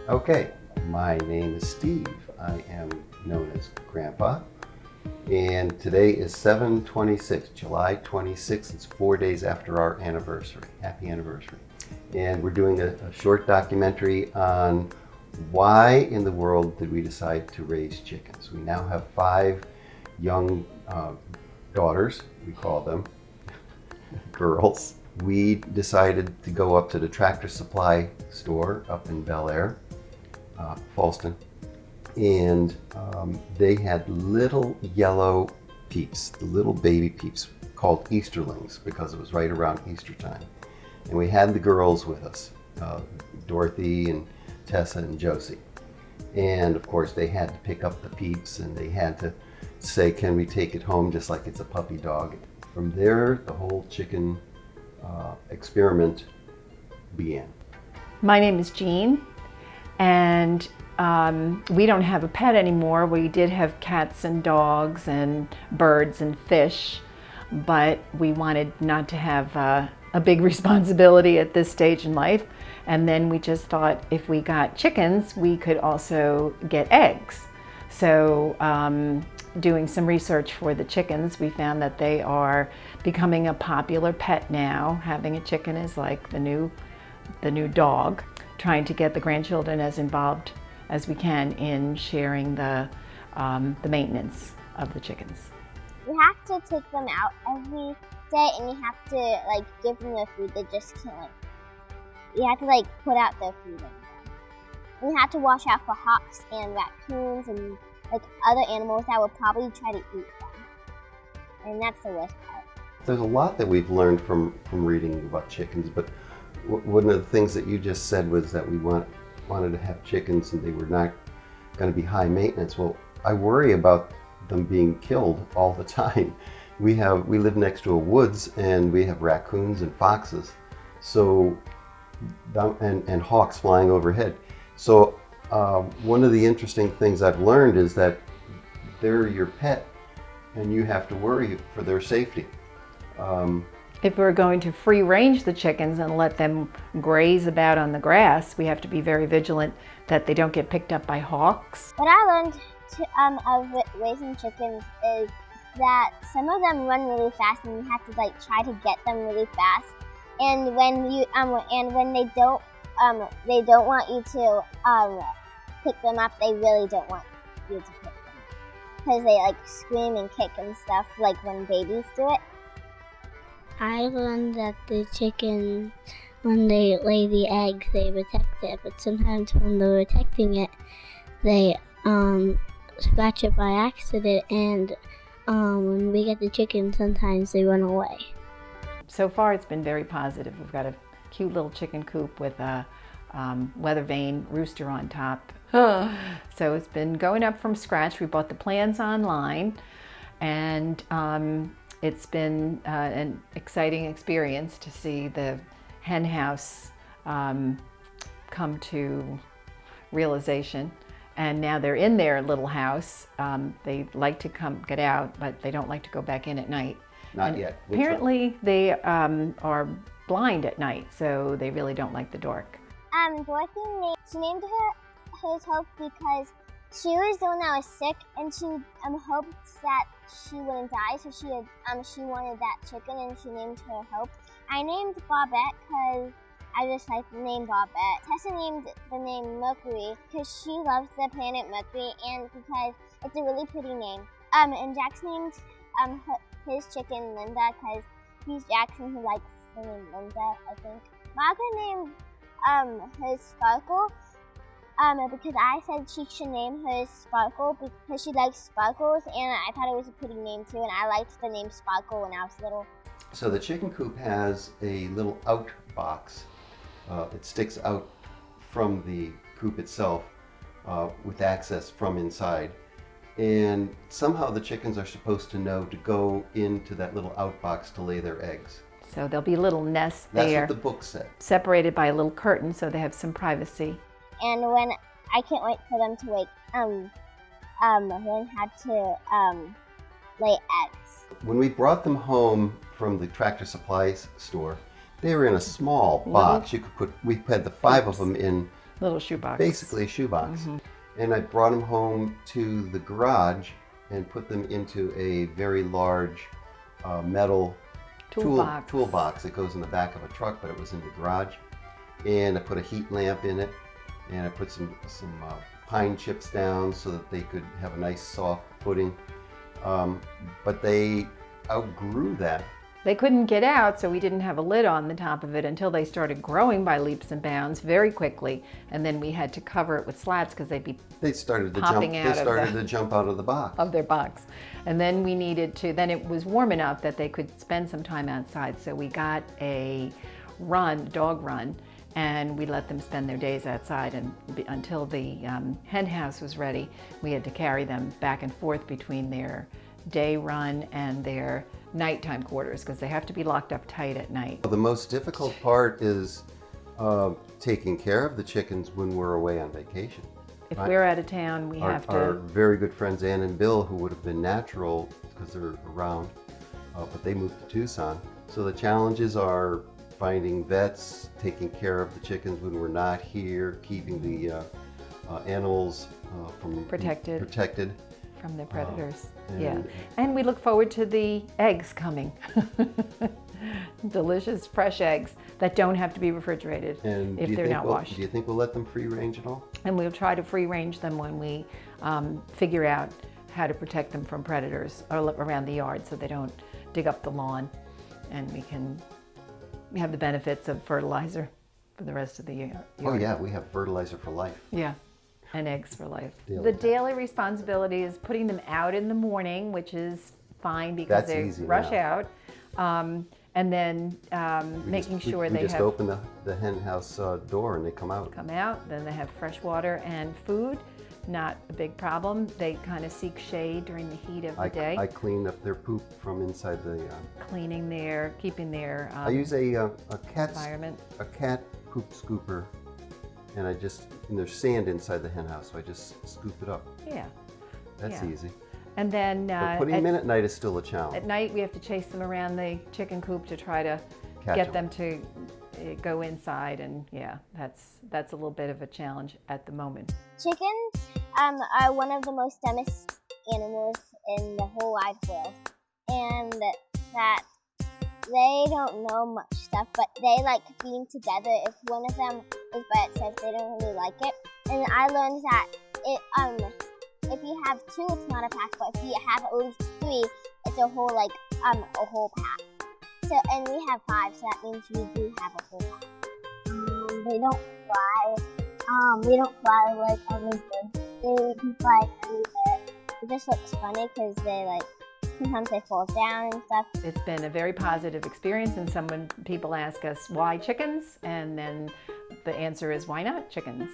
Okay, my name is Steve. I am known as Grandpa. And today is 7/26, July 26th. It's 4 days after our anniversary. Happy anniversary. And we're doing a short documentary on why in the world did we decide to raise chickens. We now have 5 young daughters, we call them girls. We decided to go up to the Tractor Supply store up in Bel Air, Falston, and they had little yellow peeps, the little baby peeps called Easterlings because it was right around Easter time. And we had the girls with us, Dorothy and Tessa and Josie. And of course they had to pick up the peeps and they had to say, can we take it home just like it's a puppy dog? From there, the whole chicken experiment began. My name is Jean, and we don't have a pet anymore. We did have cats and dogs and birds and fish, but we wanted not to have a big responsibility at this stage in life. And then we just thought if we got chickens, we could also get eggs. So doing some research for the chickens, we found that they are becoming a popular pet now. Having a chicken is like the new dog. Trying to get the grandchildren as involved as we can in sharing the maintenance of the chickens. You have to take them out every day, and you have to give them their food. They just can't you have to put out their food. And you have to watch out for hawks and raccoons and other animals that will probably try to eat them. And that's the worst part. There's a lot that we've learned from reading about chickens, but one of the things that you just said was that we wanted to have chickens and they were not going to be high maintenance. Well, I worry about them being killed all the time. We live next to a woods and we have raccoons and foxes, so and hawks flying overhead. So one of the interesting things I've learned is that they're your pet and you have to worry for their safety. If we're going to free range the chickens and let them graze about on the grass, we have to be very vigilant that they don't get picked up by hawks. What I learned of raising chickens is that some of them run really fast and you have to try to get them really fast. And when they don't want you to pick them up, they really don't want you to pick them up because they scream and kick and stuff when babies do it. I learned that the chickens, when they lay the eggs, they protect it, but sometimes when they're protecting it, they scratch it by accident, and when we get the chickens, sometimes they run away. So far it's been very positive. We've got a cute little chicken coop with a weather vane rooster on top. So it's been going up from scratch. We bought the plans online, and it's been an exciting experience to see the hen house come to realization. And now they're in their little house. They like to get out, but they don't like to go back in at night. Not yet. Apparently they are blind at night, so they really don't like the dark. Dorothy named hers Hope because she was the one that was sick, and she hoped that she wouldn't die, so she wanted that chicken, and she named her Hope. I named Bobette because I just like the name Bobette. Tessa named the name Mercury because she loves the planet Mercury and because it's a really pretty name. And Jax named his chicken Linda because he's Jackson who likes the name Linda, I think. Margaret named hers Sparkle. Because I said she should name hers Sparkle because she likes sparkles, and I thought it was a pretty name too, and I liked the name Sparkle when I was little. So the chicken coop has a little out box. It sticks out from the coop itself with access from inside. And somehow the chickens are supposed to know to go into that little outbox to lay their eggs. So there'll be little nests That's there. what the book said. Separated by a little curtain so they have some privacy. And when I can't wait for them to learn how to lay eggs. When we brought them home from the Tractor Supply store, they were in a small box. You could put. We had the 5 of them in Little shoebox. basically a shoebox. And I brought them home to the garage and put them into a very large metal toolbox that goes in the back of a truck, but it was in the garage. And I put a heat lamp in it, and I put some pine chips down so that they could have a nice soft footing. But they outgrew that. They couldn't get out, so we didn't have a lid on the top of it until they started growing by leaps and bounds very quickly. And then we had to cover it with slats because they'd be They started to popping jump. out They of started the- to jump out of the box. of their box. And then we needed to, then it was warm enough that they could spend some time outside. So we got a dog run, and we let them spend their days outside. And until the hen house was ready, we had to carry them back and forth between their day run and their nighttime quarters because they have to be locked up tight at night. The most difficult part is taking care of the chickens when we're away on vacation. If Right. we're out of town, we have Our to, very good friends Ann and Bill, who would have been natural because they're around, but they moved to Tucson. So the challenges are finding vets, taking care of the chickens when we're not here, keeping the animals from Protected. from the predators. Yeah. and- And we look forward to the eggs coming. Delicious fresh eggs that don't have to be refrigerated And if they're not washed. Do you think we'll let them free range at all? And we'll try to free range them when we figure out how to protect them from predators around the yard so they don't dig up the lawn, and we can have the benefits of fertilizer for the rest of the year. Oh yeah, we have fertilizer for life. Yeah, and eggs for life. Daily. The daily responsibility is putting them out in the morning, which is fine because That's they easy rush now. out. And then making sure we they just have open the hen house door and they come out. come out. Then they have fresh water and food. Not a big problem. They kind of seek shade during the heat of the day, I clean up their poop from inside the. cleaning their, keeping their I use a environment. cat poop scooper, and there's sand inside the hen house, so I just scoop it up. Yeah. That's Yeah. easy. And then But putting them in at night is still a challenge. at night we have to chase them around the chicken coop to try to Catch get 'em. them to go inside, and yeah, that's a little bit of a challenge at the moment. Chickens are one of the most dumbest animals in the whole wide world, and that they don't know much stuff, but they like being together. If one of them is by itself, they don't really like it. And I learned that if you have two, it's not a pack, but if you have at least three, it's a whole pack. So, and we have 5, so that means we do have a whole pack. They don't fly. They don't fly like other birds. They can fly everywhere. It just looks funny because sometimes they fall down and stuff. It's been a very positive experience, and people ask us why chickens, and then the answer is why not chickens.